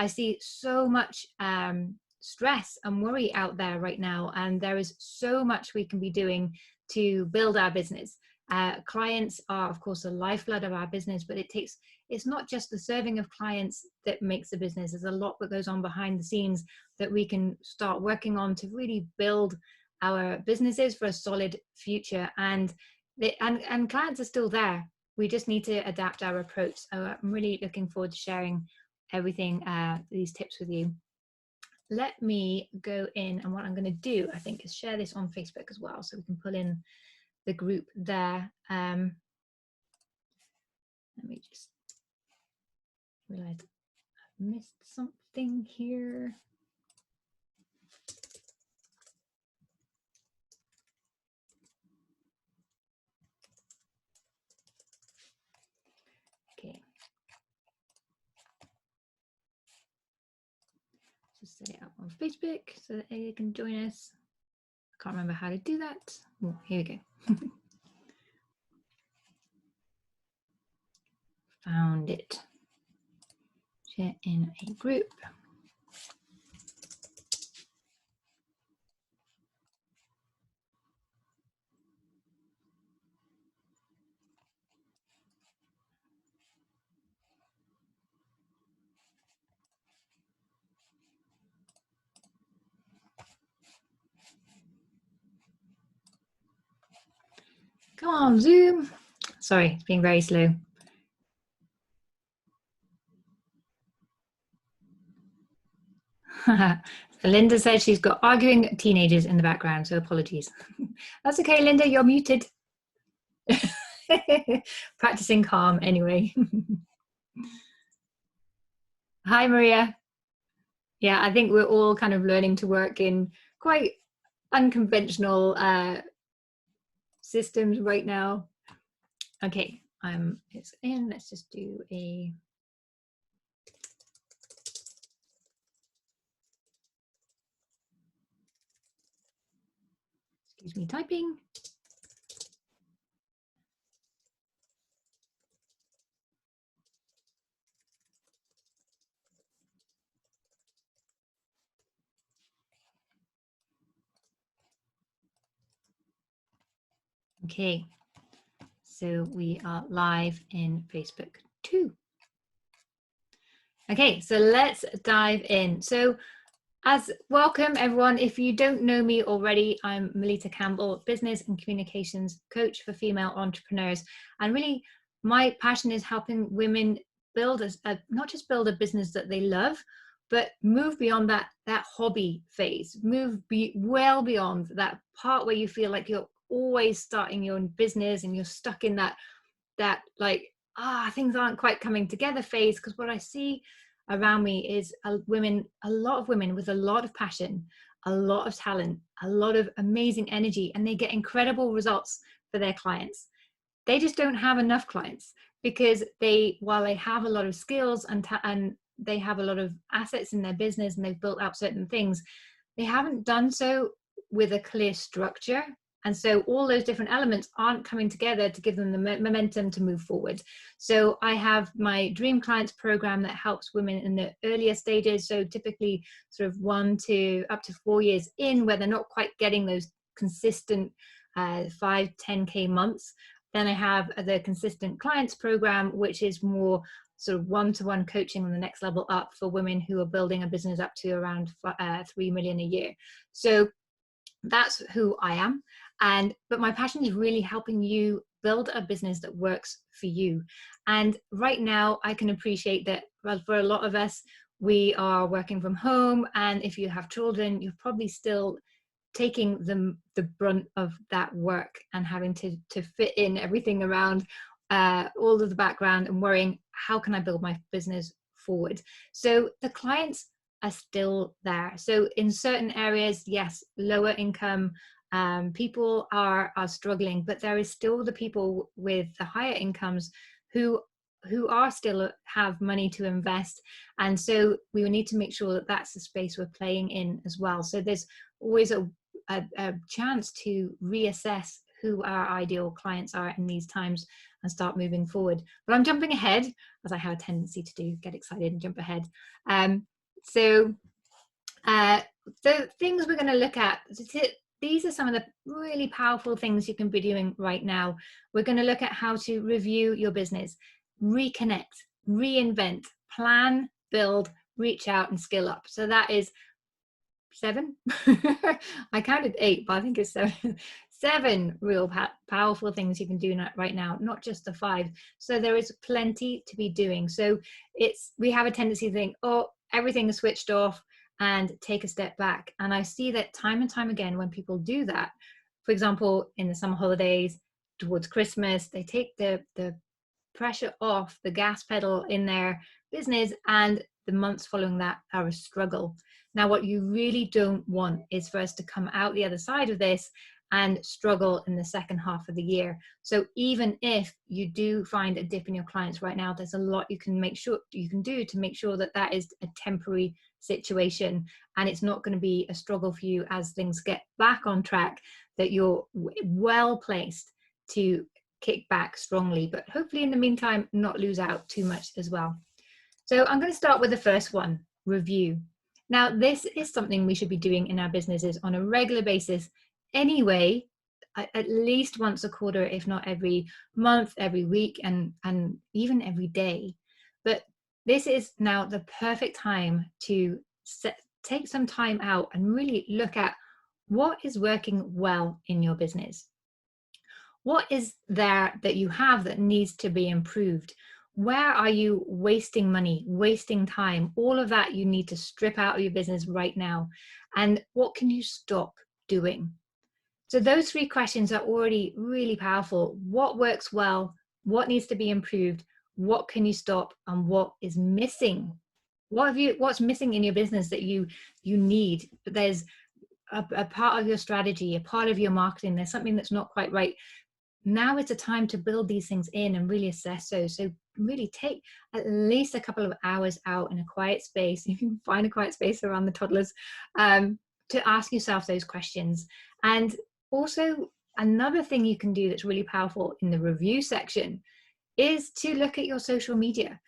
I see so much stress and worry out there right now, and there is so much we can be doing to build our business. Clients are, of course, the lifeblood of our business, but it's not just the serving of clients that makes the business. There's a lot that goes on behind the scenes that we can start working on to really build our businesses for a solid future. And clients are still there. We just need to adapt our approach. So I'm really looking forward to sharing everything, these tips with you. Let me go in, and what I'm going to do, I think, is share this on Facebook as well, so we can pull in the group there. Let me just realize I've missed something here. Okay. Just set it up on Facebook so that you can join us. I can't remember how to do that. Oh, here we go. Found it. Share in a group. Come on, Zoom. Sorry, it's being very slow. Linda said she's got arguing teenagers in the background, so apologies. That's okay, Linda, you're muted. Practicing calm anyway. Hi, Maria. Yeah, I think we're all kind of learning to work in quite unconventional systems right now. Okay, it's in. Let's just do a. Excuse me, typing. Okay, so we are live in Facebook too. Okay, so let's dive in. So welcome everyone. If you don't know me already, I'm Melitta Campbell, business and communications coach for female entrepreneurs. And really my passion is helping women build not just build a business that they love, but move beyond that hobby phase, well beyond that part where you feel like you're always starting your own business and you're stuck in that like, things aren't quite coming together phase. Because what I see around me is a lot of women with a lot of passion, a lot of talent, a lot of amazing energy, and they get incredible results for their clients. They just don't have enough clients because while they have a lot of skills and they have a lot of assets in their business and they've built out certain things, they haven't done so with a clear structure. And so all those different elements aren't coming together to give them the momentum to move forward. So I have my Dream Clients program that helps women in the earlier stages. So typically sort of 1 to up to 4 years in, where they're not quite getting those consistent 5-10K months. Then I have the Consistent Clients program, which is more sort of one-to-one coaching on the next level up for women who are building a business up to around 3 million a year. So that's who I am. But my passion is really helping you build a business that works for you. And right now I can appreciate that, well, for a lot of us, we are working from home. And if you have children, you're probably still taking the brunt of that work and having to fit in everything around all of the background and worrying, how can I build my business forward? So the clients are still there. So in certain areas, yes, lower income people are struggling, but there is still the people with the higher incomes who are still have money to invest. And so we will need to make sure that that's the space we're playing in as well. So there's always a chance to reassess who our ideal clients are in these times and start moving forward. But I'm jumping ahead, as I have a tendency to do, get excited and jump ahead. So the things we're going to look at, these are some of the really powerful things you can be doing right now. We're going to look at how to review your business, reconnect, reinvent, plan, build, reach out, and skill up. So that is 7. I counted 8, but I think it's 7. 7 real powerful things you can do right now, not just the 5. So there is plenty to be doing. So we have a tendency to think, oh, everything is switched off, and take a step back. And I see that time and time again when people do that. For example, in the summer holidays, towards Christmas, they take the pressure off, the gas pedal in their business, and the months following that are a struggle. Now, what you really don't want is for us to come out the other side of this and struggle in the second half of the year. So even if you do find a dip in your clients right now, there's a lot you can do to make sure that that is a temporary situation, and it's not going to be a struggle for you as things get back on track, that you're well placed to kick back strongly, but hopefully in the meantime not lose out too much as well. So I'm going to start with the first one, review. Now, this is something we should be doing in our businesses on a regular basis anyway, at least once a quarter, if not every month, every week, and even every day. But this is now the perfect time to take some time out and really look at what is working well in your business. What is there that you have that needs to be improved? Where are you wasting money, wasting time? All of that you need to strip out of your business right now. And what can you stop doing? So those 3 questions are already really powerful. What works well? What needs to be improved? What can you stop? And what is missing? What's missing in your business that you need? There's a part of your strategy, a part of your marketing. There's something that's not quite right. Now is a time to build these things in and really assess those. So really take at least a couple of hours out in a quiet space. You can find a quiet space around the toddlers, to ask yourself those questions. And also, another thing you can do that's really powerful in the review section is to look at your social media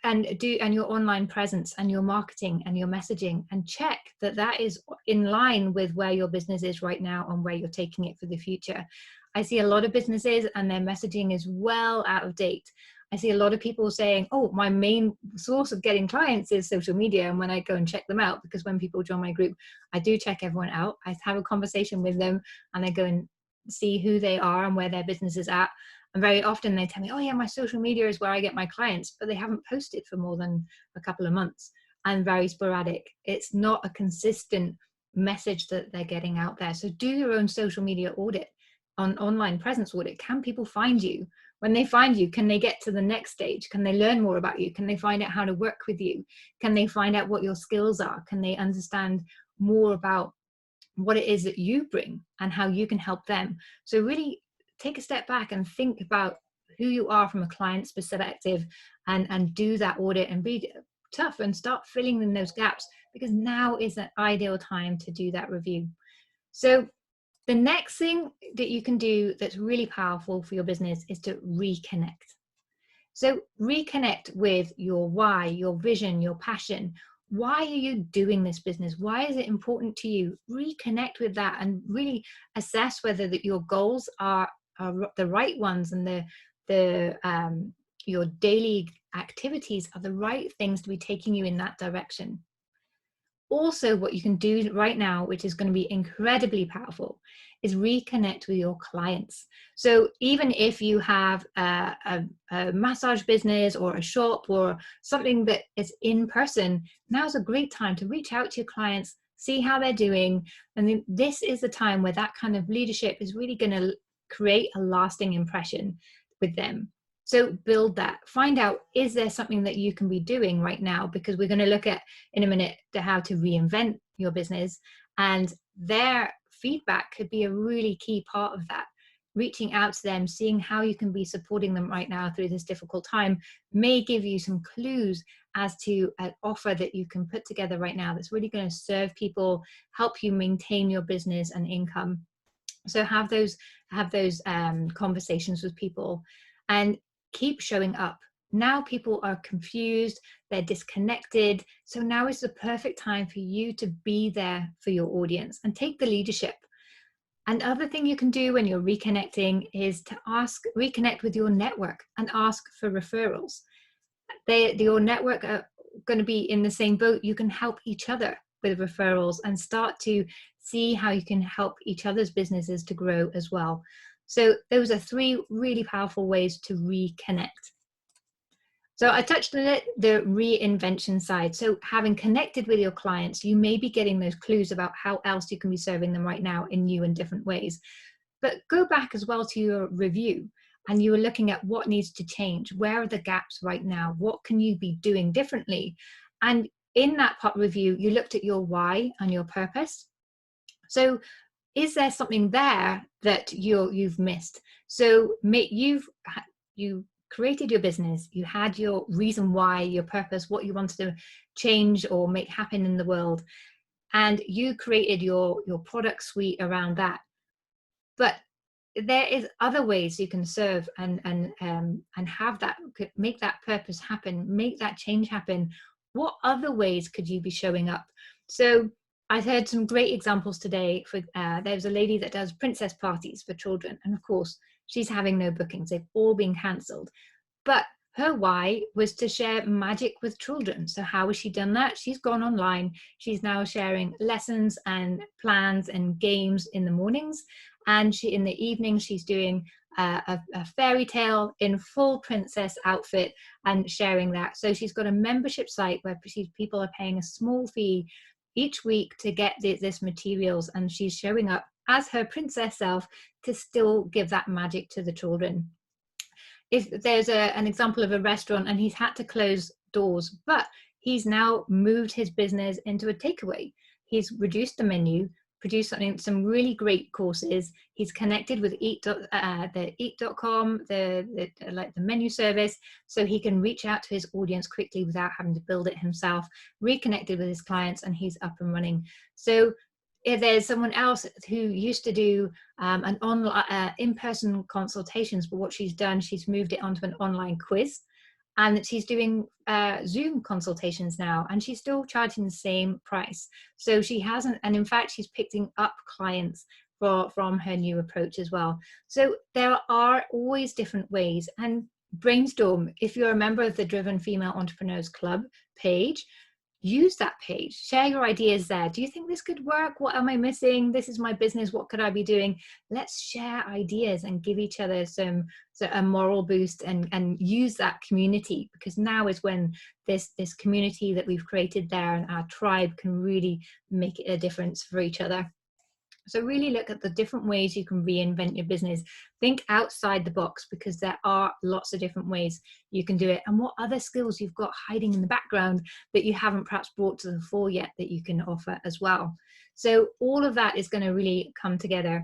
and your online presence and your marketing and your messaging, and check that that is in line with where your business is right now and where you're taking it for the future. I see a lot of businesses and their messaging is well out of date. I see a lot of people saying, oh, my main source of getting clients is social media. And when I go and check them out, because when people join my group, I do check everyone out. I have a conversation with them and I go and see who they are and where their business is at. And very often they tell me, oh yeah, my social media is where I get my clients, but they haven't posted for more than a couple of months and very sporadic. It's not a consistent message that they're getting out there. So do your own social media audit, on online presence audit. Can people find you? When they find you, can they get to the next stage? Can they learn more about you? Can they find out how to work with you? Can they find out what your skills are? Can they understand more about what it is that you bring and how you can help them? So really take a step back and think about who you are from a client's perspective, and do that audit and be tough and start filling in those gaps, because now is an ideal time to do that review. So the next thing that you can do that's really powerful for your business is to reconnect. So reconnect with your why, your vision, your passion. Why are you doing this business? Why is it important to you? Reconnect with that and really assess whether that your goals are the right ones, and your daily activities are the right things to be taking you in that direction. Also, what you can do right now, which is going to be incredibly powerful, is reconnect with your clients. So even if you have a massage business or a shop or something that is in person, now's a great time to reach out to your clients, see how they're doing. And then this is the time where that kind of leadership is really going to create a lasting impression with them. So build that. Find out, is there something that you can be doing right now? Because we're going to look at in a minute how to reinvent your business, and their feedback could be a really key part of that. Reaching out to them, seeing how you can be supporting them right now through this difficult time may give you some clues as to an offer that you can put together right now that's really going to serve people, help you maintain your business and income. So have those conversations with people and keep showing up. Now people are confused, they're disconnected. So now is the perfect time for you to be there for your audience and take the leadership. And the other thing you can do when you're reconnecting is to reconnect with your network and ask for referrals. Your network are going to be in the same boat. You can help each other with referrals and start to see how you can help each other's businesses to grow as well. So those are 3 really powerful ways to reconnect. So I touched on it, the reinvention side. So having connected with your clients, you may be getting those clues about how else you can be serving them right now in new and different ways. But go back as well to your review, and you were looking at what needs to change. Where are the gaps right now? What can you be doing differently? And in that review, you looked at your why and your purpose. So is there something there that you've missed? So you created your business, you had your reason why, your purpose, what you wanted to change or make happen in the world, and you created your product suite around that. But there is other ways you can serve and have that, make that purpose happen, make that change happen. What other ways could you be showing up? So I heard some great examples today. There's a lady that does princess parties for children, and of course she's having no bookings, they've all been cancelled. But her why was to share magic with children. So how has she done that? She's gone online. She's now sharing lessons and plans and games in the mornings. And in the evening, she's doing a fairy tale in full princess outfit and sharing that. So she's got a membership site where people are paying a small fee each week to get this materials. And she's showing up as her princess self to still give that magic to the children. If there's an example of a restaurant and he's had to close doors, but he's now moved his business into a takeaway. He's reduced the menu, produced some really great courses. He's connected with the eat.com, the menu service, so he can reach out to his audience quickly without having to build it himself, reconnected with his clients, and he's up and running. So if there's someone else who used to do an online in-person consultations, but what she's done, she's moved it onto an online quiz, and she's doing Zoom consultations now, and she's still charging the same price. So she hasn't, and in fact, she's picking up clients from her new approach as well. So there are always different ways, and brainstorm. If you're a member of the Driven Female Entrepreneurs Club page, use that page, share your ideas there. Do you think this could work? What am I missing? This is my business. What could I be doing? Let's share ideas and give each other a moral boost and use that community, because now is when this community that we've created there and our tribe can really make a difference for each other. So really look at the different ways you can reinvent your business. Think outside the box, because there are lots of different ways you can do it, and what other skills you've got hiding in the background that you haven't perhaps brought to the fore yet that you can offer as well. So all of that is going to really come together.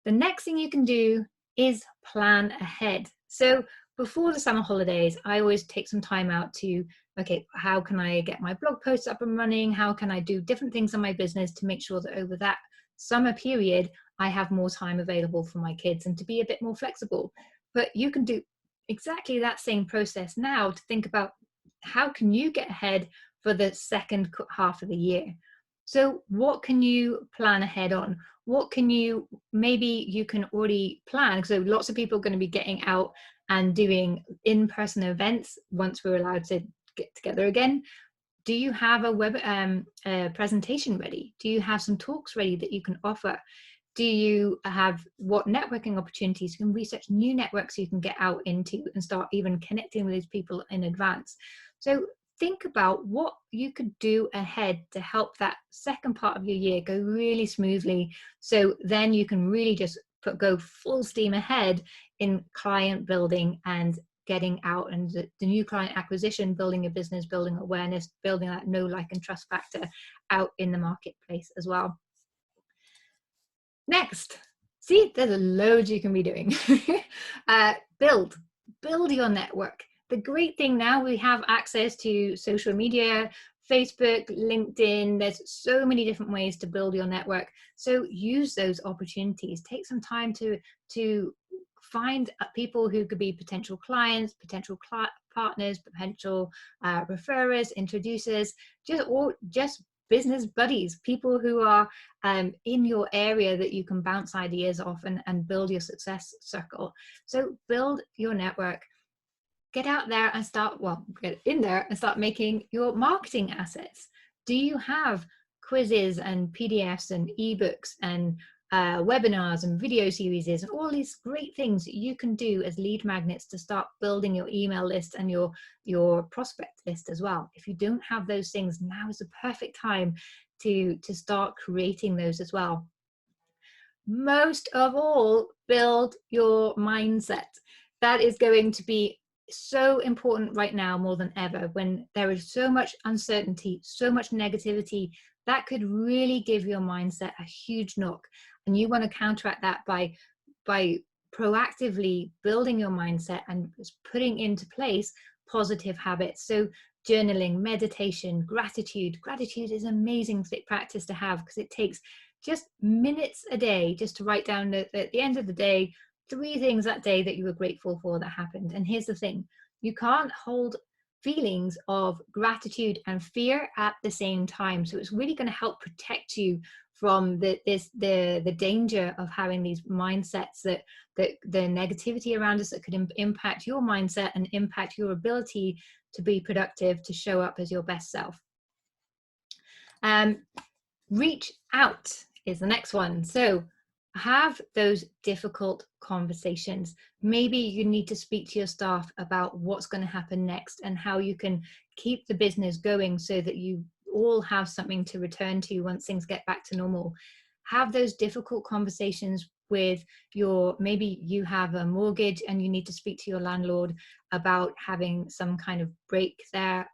The next thing you can do is plan ahead. So before the summer holidays, I always take some time out to, okay, how can I get my blog posts up and running? How can I do different things in my business to make sure that over that summer period, I have more time available for my kids and to be a bit more flexible. But you can do exactly that same process now to think about how can you get ahead for the second half of the year. So what can you plan ahead on? Maybe you can already plan. So lots of people are going to be getting out and doing in-person events once we're allowed to get together again. Do you have a web presentation ready? Do you have some talks ready that you can offer? Do you have what networking opportunities? You can research new networks you can get out into and start even connecting with these people in advance. So think about what you could do ahead to help that second part of your year go really smoothly. So then you can really just go full steam ahead in client building and getting out and the new client acquisition, building a business, building awareness, building that know, like, and trust factor out in the marketplace as well. Next, see, there's loads you can be doing. Build your network. The great thing now, we have access to social media, Facebook, LinkedIn, there's so many different ways to build your network. So use those opportunities. Take some time to find people who could be potential clients, potential partners, potential referrers, introducers, just business buddies, people who are in your area that you can bounce ideas off and build your success circle. So build your network. Get out there and get in there and start making your marketing assets. Do you have quizzes and PDFs and ebooks and webinars and video series and all these great things that you can do as lead magnets to start building your email list and your prospect list as well? If you don't have those things, now is the perfect time to start creating those as well. Most of all, build your mindset. That is going to be so important right now more than ever, when there is so much uncertainty, so much negativity. That could really give your mindset a huge knock, and you want to counteract that by proactively building your mindset and putting into place positive habits. So journaling, meditation, gratitude is an amazing practice to have, because it takes just minutes a day just to write down at the end of the day 3 things that day that you were grateful for that happened. And here's the thing, you can't hold feelings of gratitude and fear at the same time. So it's really going to help protect you from the danger of having these mindsets that the negativity around us that could impact your mindset and impact your ability to be productive, to show up as your best self. Reach out is the next one. So have those difficult conversations. Maybe you need to speak to your staff about what's going to happen next and how you can keep the business going so that you all have something to return to once things get back to normal. Have those difficult conversations with maybe you have a mortgage and you need to speak to your landlord about having some kind of break there,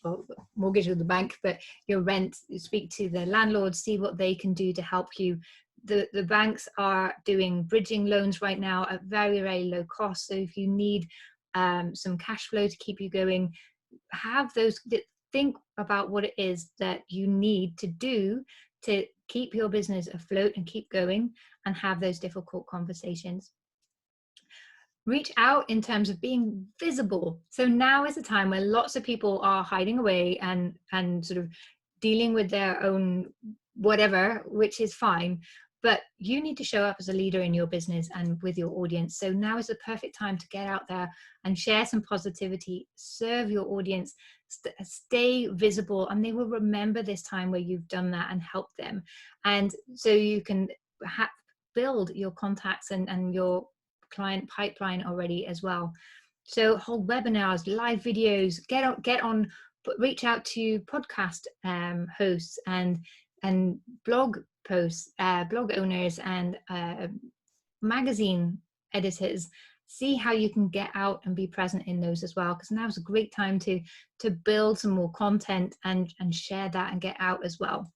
or mortgage with the bank, but your rent, speak to the landlord, see what they can do to help you. The banks are doing bridging loans right now at very, very low cost. So if you need some cash flow to keep you going, think about what it is that you need to do to keep your business afloat and keep going, and have those difficult conversations. Reach out in terms of being visible. So now is the time where lots of people are hiding away and sort of dealing with their own whatever, which is fine. But you need to show up as a leader in your business and with your audience. So now is the perfect time to get out there and share some positivity, serve your audience, stay visible, and they will remember this time where you've done that and helped them. And so you can build your contacts and your client pipeline already as well. So hold webinars, live videos, reach out to podcast hosts and blog posts, blog owners and magazine editors. See how you can get out and be present in those as well, because now's a great time to build some more content and share that and get out as well.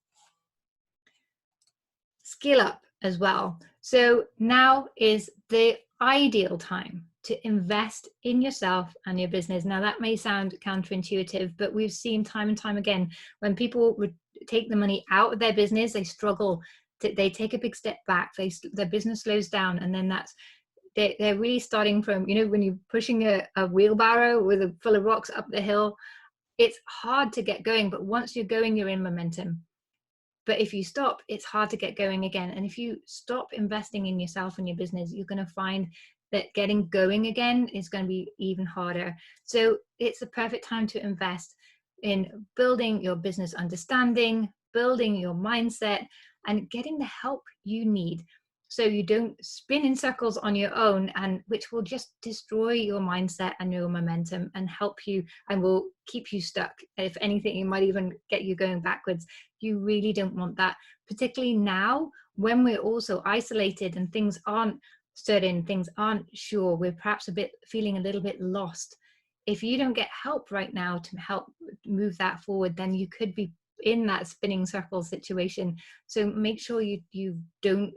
Skill up as well. So now is the ideal time to invest in yourself and your business. Now that may sound counterintuitive, but we've seen time and time again, when people take the money out of their business, they struggle. They take a big step back. Their business slows down, and then they're really starting from, when you're pushing a wheelbarrow full of rocks up the hill, it's hard to get going. But once you're going, you're in momentum. But if you stop, it's hard to get going again. And if you stop investing in yourself and your business, you're going to find that getting going again is going to be even harder. So it's the perfect time to invest in building your business understanding, building your mindset, and getting the help you need, so you don't spin in circles on your own, and which will just destroy your mindset and your momentum and help you and will keep you stuck. If anything, it might even get you going backwards. You really don't want that, particularly now when we're also isolated and things aren't certain, things aren't sure, we're perhaps feeling a little bit lost. If you don't get help right now to help move that forward, then you could be in that spinning circle situation. So make sure you don't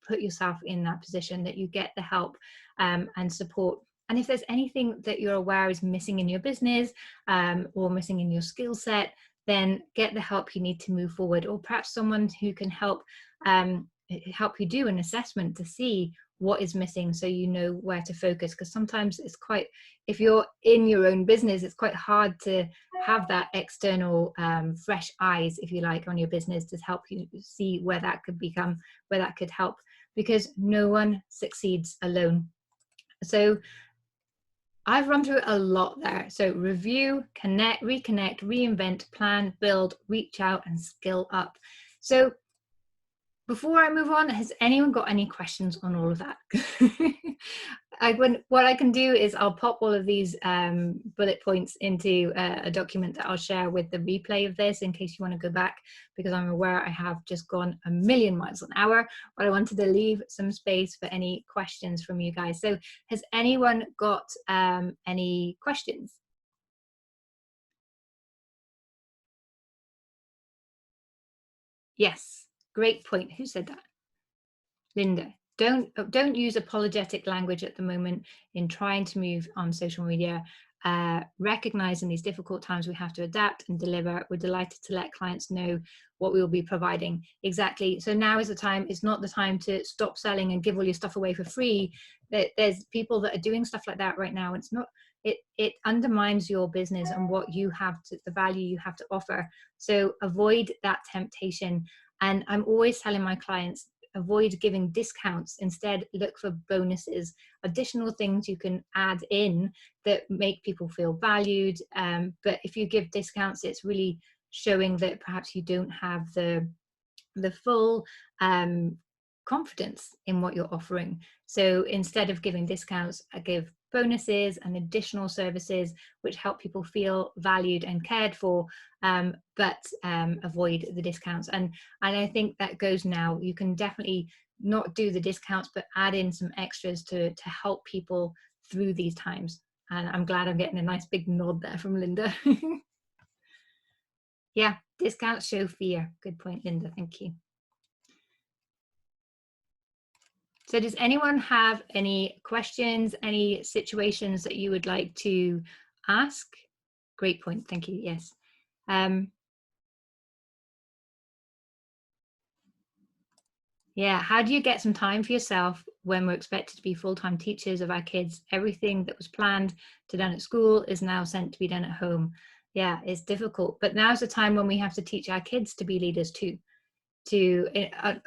put yourself in that position, that you get the help and support. And if there's anything that you're aware is missing in your business or missing in your skill set, then get the help you need to move forward, or perhaps someone who can help you do an assessment to see what is missing, so you know where to focus. Because sometimes it's quite, if you're in your own business, it's quite hard to have that external fresh eyes, if you like, on your business to help you see where that could help, because no one succeeds alone. So I've run through a lot there. So review, connect, reconnect, reinvent, plan, build, reach out, and skill up. So before I move on, has anyone got any questions on all of that? What I can do is I'll pop all of these bullet points into a document that I'll share with the replay of this in case you want to go back, because I'm aware I have just gone a million miles an hour, but I wanted to leave some space for any questions from you guys. So has anyone got any questions? Yes, great point. Who said that? Linda. Don't use apologetic language at the moment in trying to move on social media. Recognizing these difficult times, we have to adapt and deliver. We're delighted to let clients know what we will be providing. Exactly. So now is the time. It's not the time to stop selling and give all your stuff away for free. There's people that are doing stuff like that right now. It's not. It undermines your business and what you have to, the value you have to offer. So avoid that temptation. And I'm always telling my clients, avoid giving discounts. Instead, look for bonuses, additional things you can add in that make people feel valued. But if you give discounts, it's really showing that perhaps you don't have the full confidence in what you're offering. So instead of giving discounts, I give bonuses and additional services which help people feel valued and cared for, but avoid the discounts. And I think that goes now. You can definitely not do the discounts, but add in some extras to help people through these times. And I'm glad I'm getting a nice big nod there from Linda. Yeah, discounts show fear. Good point, Linda. Thank you. So does anyone have any questions, any situations that you would like to ask? Great point, thank you, yes. Yeah, how do you get some time for yourself when we're expected to be full-time teachers of our kids? Everything that was planned to done at school is now sent to be done at home. Yeah, it's difficult, but now's the time when we have to teach our kids to be leaders too.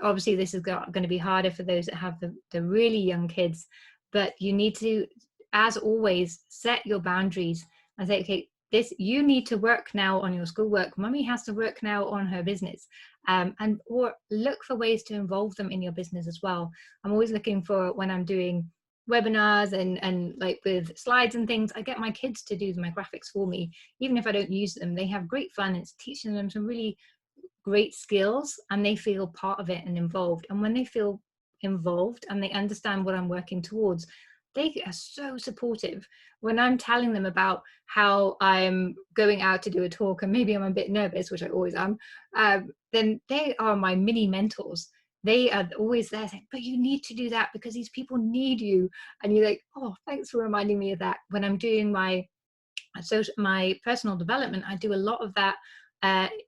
Obviously this is going to be harder for those that have the really young kids, but you need to, as always, set your boundaries and say, okay, you need to work now on your schoolwork. Mummy has to work now on her business, or look for ways to involve them in your business as well. I'm always looking for, when I'm doing webinars and like with slides and things, I get my kids to do my graphics for me. Even if I don't use them, they have great fun. It's teaching them some really great skills and they feel part of it and involved. And when they feel involved and they understand what I'm working towards, they are so supportive. When I'm telling them about how I'm going out to do a talk and maybe I'm a bit nervous, which I always am, then they are my mini mentors. They are always there saying, but you need to do that because these people need you. And you're like, oh, thanks for reminding me of that. When I'm doing my personal development, I do a lot of that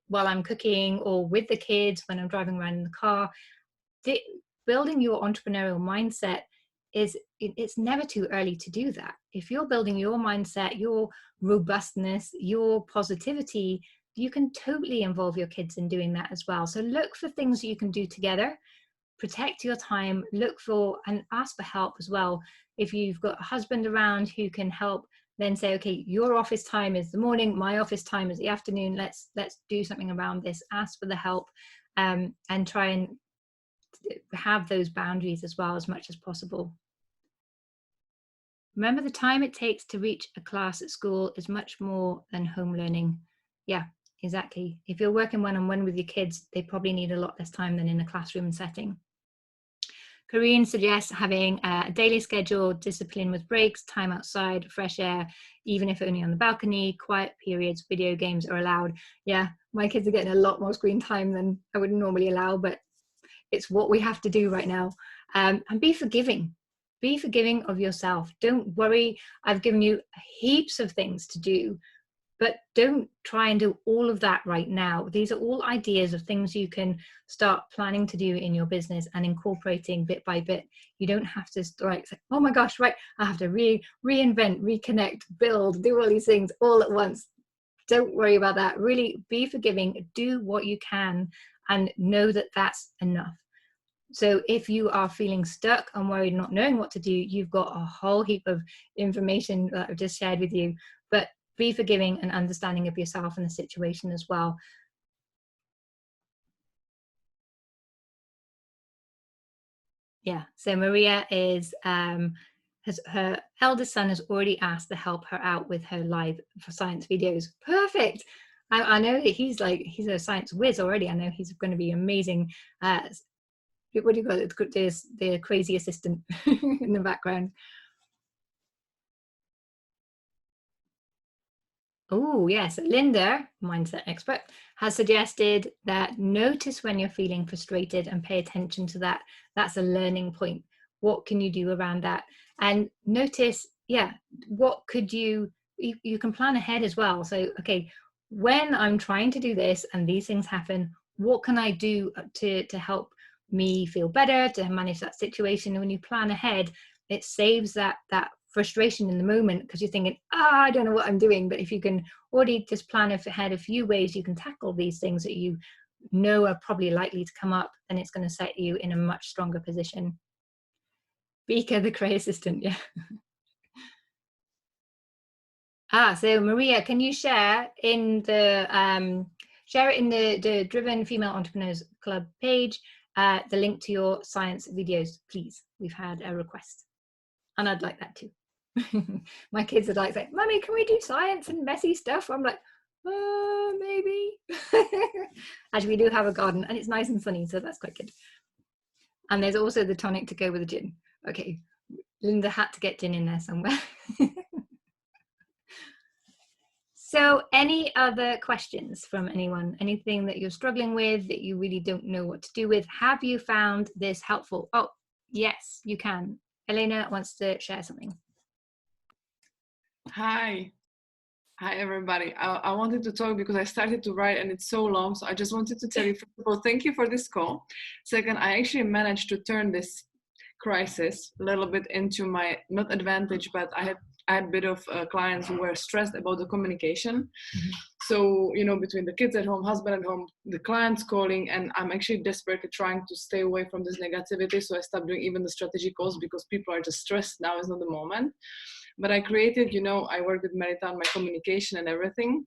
while I'm cooking or with the kids, when I'm driving around in the car. Building your entrepreneurial mindset it's never too early to do that. If you're building your mindset, your robustness, your positivity, you can totally involve your kids in doing that as well. So look for things you can do together, protect your time, look for and ask for help as well. If you've got a husband around who can help, then say, okay, your office time is the morning, my office time is the afternoon. Let's do something around this. Ask for the help, and try and have those boundaries as well as much as possible. Remember, the time it takes to reach a class at school is much more than home learning. Yeah, exactly. If you're working one-on-one with your kids, they probably need a lot less time than in a classroom setting. Corinne suggests having a daily schedule, discipline with breaks, time outside, fresh air, even if only on the balcony, quiet periods, video games are allowed. Yeah, my kids are getting a lot more screen time than I would normally allow, but it's what we have to do right now. And be forgiving. Be forgiving of yourself. Don't worry. I've given you heaps of things to do. but don't try and do all of that right now. These are all ideas of things you can start planning to do in your business and incorporating bit by bit. You don't have to like say, oh my gosh, right, I have to reinvent, reconnect, build, do all these things all at once. Don't worry about that. Really be forgiving, do what you can, and know that that's enough. So if you are feeling stuck and worried, not knowing what to do, you've got a whole heap of information that I've just shared with you. But be forgiving and understanding of yourself and the situation as well. Yeah. So Maria is her eldest son has already asked to help her out with her live for science videos. Perfect. I know that he's a science whiz already. I know he's going to be amazing. What do you call it? The crazy assistant in the background. Oh, yes. Linda, mindset expert, has suggested that notice when you're feeling frustrated and pay attention to that. That's a learning point. What can you do around that? And notice, yeah, what could you can plan ahead as well. So, okay, when I'm trying to do this and these things happen, what can I do to help me feel better, to manage that situation? And when you plan ahead, it saves that frustration in the moment, because you're thinking, I don't know what I'm doing. But if you can already just plan ahead a few ways you can tackle these things that you know are probably likely to come up, then it's going to set you in a much stronger position. Bika, the Cray assistant, yeah. So Maria, can you share in the the Driven Female Entrepreneurs Club page the link to your science videos, please? We've had a request, and I'd like that too. My kids would like say, Mummy, can we do science and messy stuff? I'm like, maybe. Actually, we do have a garden and it's nice and sunny, so that's quite good. And there's also the tonic to go with the gin. Okay, Linda had to get gin in there somewhere. So any other questions from anyone? Anything that you're struggling with that you really don't know what to do with? Have you found this helpful? Oh, yes, you can. Elena wants to share something. Hi everybody. I wanted to talk because I started to write and it's so long, so I just wanted to tell you, first of all, thank you for this call. Second, I actually managed to turn this crisis a little bit into my, not advantage, but I had a bit of clients who were stressed about the communication. Mm-hmm. So, you know, between the kids at home, husband at home, the clients calling, and I'm actually desperately trying to stay away from this negativity. So I stopped doing even the strategy calls because people are just stressed. Now is not the moment. But I created, you know, I worked with Melitta on my communication and everything.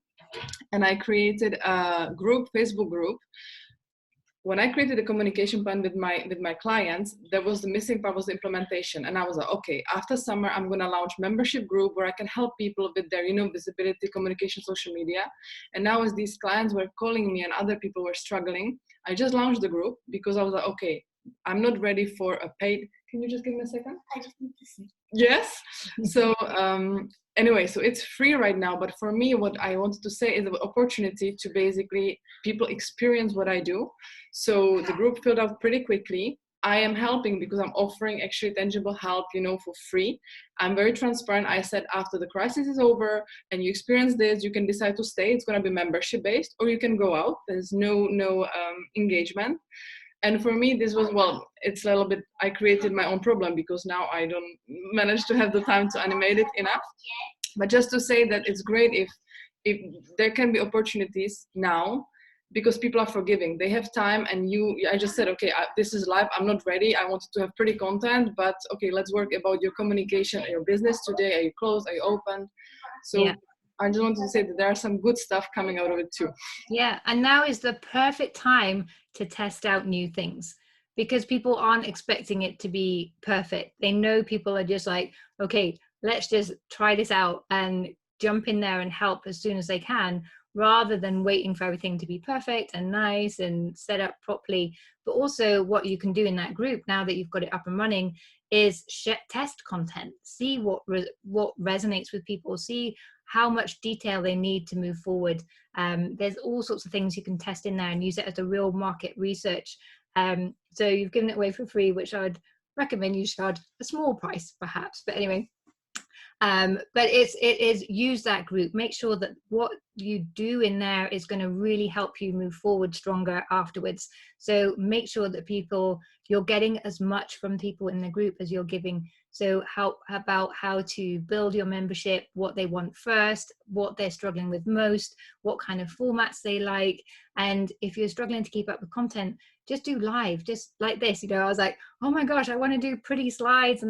And I created a group, Facebook group. When I created a communication plan with my clients, there was the missing part was the implementation. And I was like, okay, after summer, I'm going to launch membership group where I can help people with their, you know, visibility, communication, social media. And now as these clients were calling me and other people were struggling, I just launched the group because I was like, okay, I'm not ready for a paid. Can you just give me a second? I just need to see. Yes. So anyway, so it's free right now. But for me, what I wanted to say is the opportunity to basically people experience what I do. So the group filled out pretty quickly. I am helping because I'm offering actually tangible help, you know, for free. I'm very transparent. I said after the crisis is over and you experience this, you can decide to stay. It's going to be membership based, or you can go out. There's no engagement. And for me, this was, well, it's a little bit, I created my own problem because now I don't manage to have the time to animate it enough. But just to say that it's great if there can be opportunities now because people are forgiving. They have time and I just said, okay, this is live. I'm not ready. I wanted to have pretty content, but okay, let's work about your communication and your business today. Are you closed? Are you open? So yeah. I just wanted to say that there are some good stuff coming out of it too. Yeah, and now is the perfect time to test out new things because people aren't expecting it to be perfect. They know people are just like, okay, let's just try this out and jump in there and help as soon as they can, rather than waiting for everything to be perfect and nice and set up properly. But also what you can do in that group now that you've got it up and running is test content, see what resonates with people, see how much detail they need to move forward. There's all sorts of things you can test in there and use it as a real market research. So you've given it away for free, which I would recommend you charge a small price perhaps. But anyway, But it is use that group. Make sure that what you do in there is going to really help you move forward stronger afterwards. So make sure that you're getting as much from people in the group as you're giving. So about how to build your membership, what they want first, what they're struggling with most, what kind of formats they like. And if you're struggling to keep up with content, just do live, just like this. I was like, oh my gosh, I want to do pretty slides,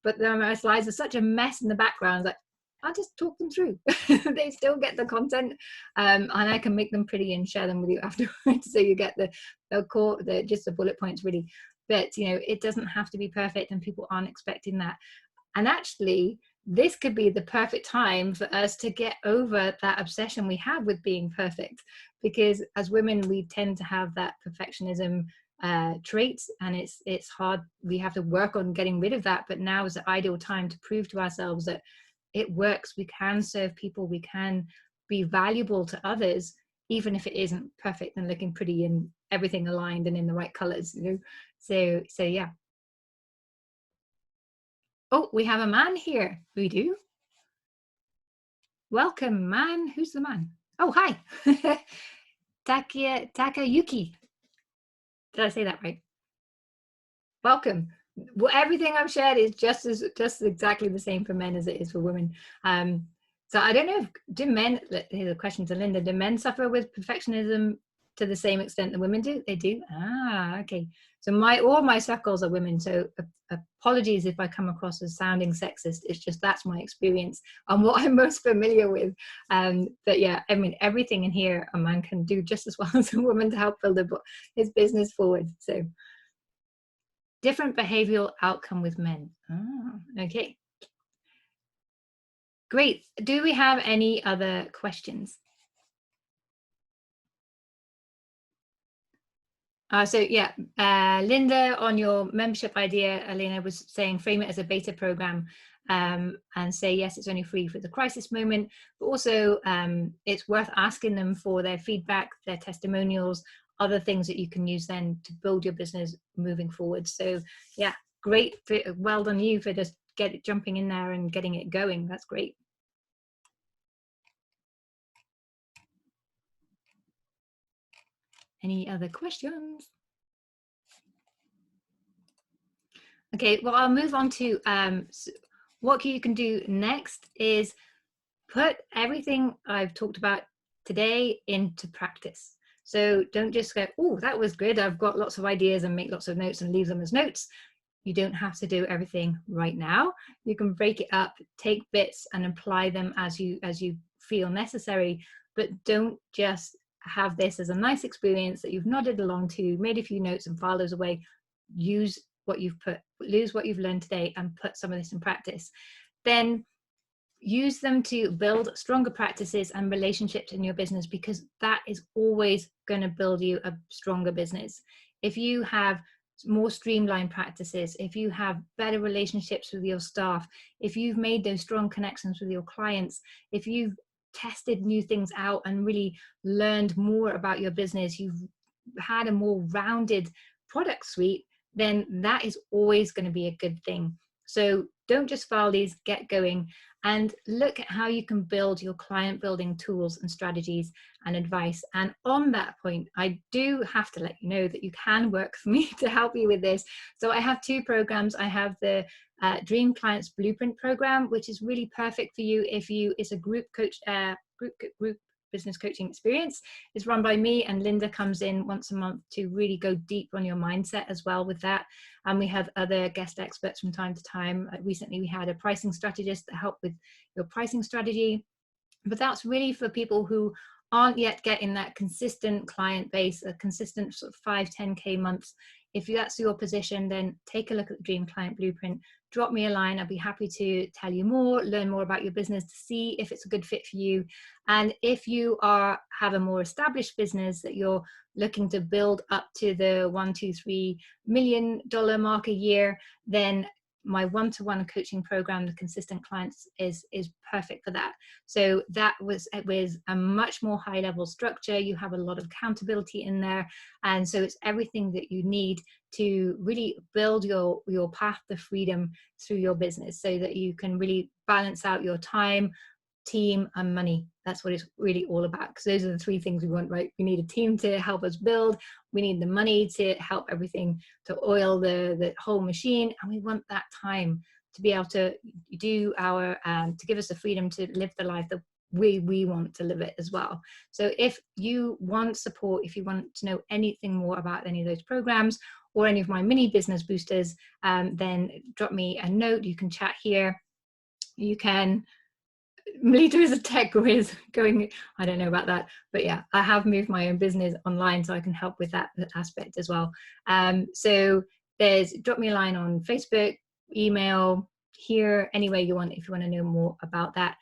but my slides are such a mess in the background. Like, I'll just talk them through. They still get the content, and I can make them pretty and share them with you afterwards. So you get the core, just the bullet points really. But it doesn't have to be perfect, and people aren't expecting that. And actually, this could be the perfect time for us to get over that obsession we have with being perfect, because as women, we tend to have that perfectionism traits, and it's hard. We have to work on getting rid of that. But now is the ideal time to prove to ourselves that it works. We can serve people. We can be valuable to others, even if it isn't perfect and looking pretty and everything aligned and in the right colors. So yeah. Oh, we have a man here. We do. Welcome, man. Who's the man? Oh, hi. Takayuki. Did I say that right? Welcome. Well, everything I've shared is just exactly the same for men as it is for women. So I don't know here's a question to Linda. Do men suffer with perfectionism to the same extent that women do? They do. Okay. So all my circles are women. So apologies if I come across as sounding sexist. It's just that's my experience and what I'm most familiar with. But yeah, I mean, everything in here a man can do just as well as a woman to help build his business forward. So different behavioral outcome with men. Okay. Great. Do we have any other questions? So yeah, Linda, on your membership idea, Elena was saying frame it as a beta program, and say, yes, it's only free for the crisis moment, but also it's worth asking them for their feedback, their testimonials, other things that you can use then to build your business moving forward. So yeah, great. Well done you for just jumping in there and getting it going. That's great. Any other questions? Okay, well, I'll move on to what you can do next is put everything I've talked about today into practice. So don't just go, oh, that was good, I've got lots of ideas, and make lots of notes and leave them as notes. You don't have to do everything right now. You can break it up, take bits and apply them as you feel necessary, but don't just have this as a nice experience that you've nodded along to, made a few notes and file those away. Use what you've learned today and put some of this in practice. Then use them to build stronger practices and relationships in your business, because that is always going to build you a stronger business. If you have more streamlined practices, if you have better relationships with your staff, if you've made those strong connections with your clients, if you've tested new things out and really learned more about your business, you've had a more rounded product suite, then that is always going to be a good thing. So don't just file these, get going and look at how you can build your client building tools and strategies and advice. And on that point, I do have to let you know that you can work for me to help you with this. So I have two programs. I have the Dream Clients Blueprint program, which is really perfect for you if it's a group business coaching experience. It's run by me, and Linda comes in once a month to really go deep on your mindset as well with that. And we have other guest experts from time to time. Recently, we had a pricing strategist that helped with your pricing strategy. But that's really for people who aren't yet getting that consistent client base, a consistent sort of 5-10K months. If that's your position, then take a look at the Dream Client Blueprint. Drop me a line. I'll be happy to tell you more, learn more about your business to see if it's a good fit for you. And if you have a more established business that you're looking to build up to the $1, $2, $3 million mark a year, then my one-to-one coaching program, the Consistent Clients, is perfect for that. So that was with a much more high level structure. You have a lot of accountability in there, and so it's everything that you need to really build your path to freedom through your business, so that you can really balance out your time, team, and money. That's what it's really all about, because those are the three things we want, right? We need a team to help us build, we need the money to help everything to oil the whole machine, and we want that time to be able to do our to give us the freedom to live the life that we want to live it as well. So if you want support, if you want to know anything more about any of those programs or any of my mini business boosters, then drop me a note. You can chat here. You can, Melitta is a tech whiz going, I don't know about that, but yeah, I have moved my own business online, so I can help with that aspect as well. So drop me a line on Facebook, email, here, any way you want, if you want to know more about that.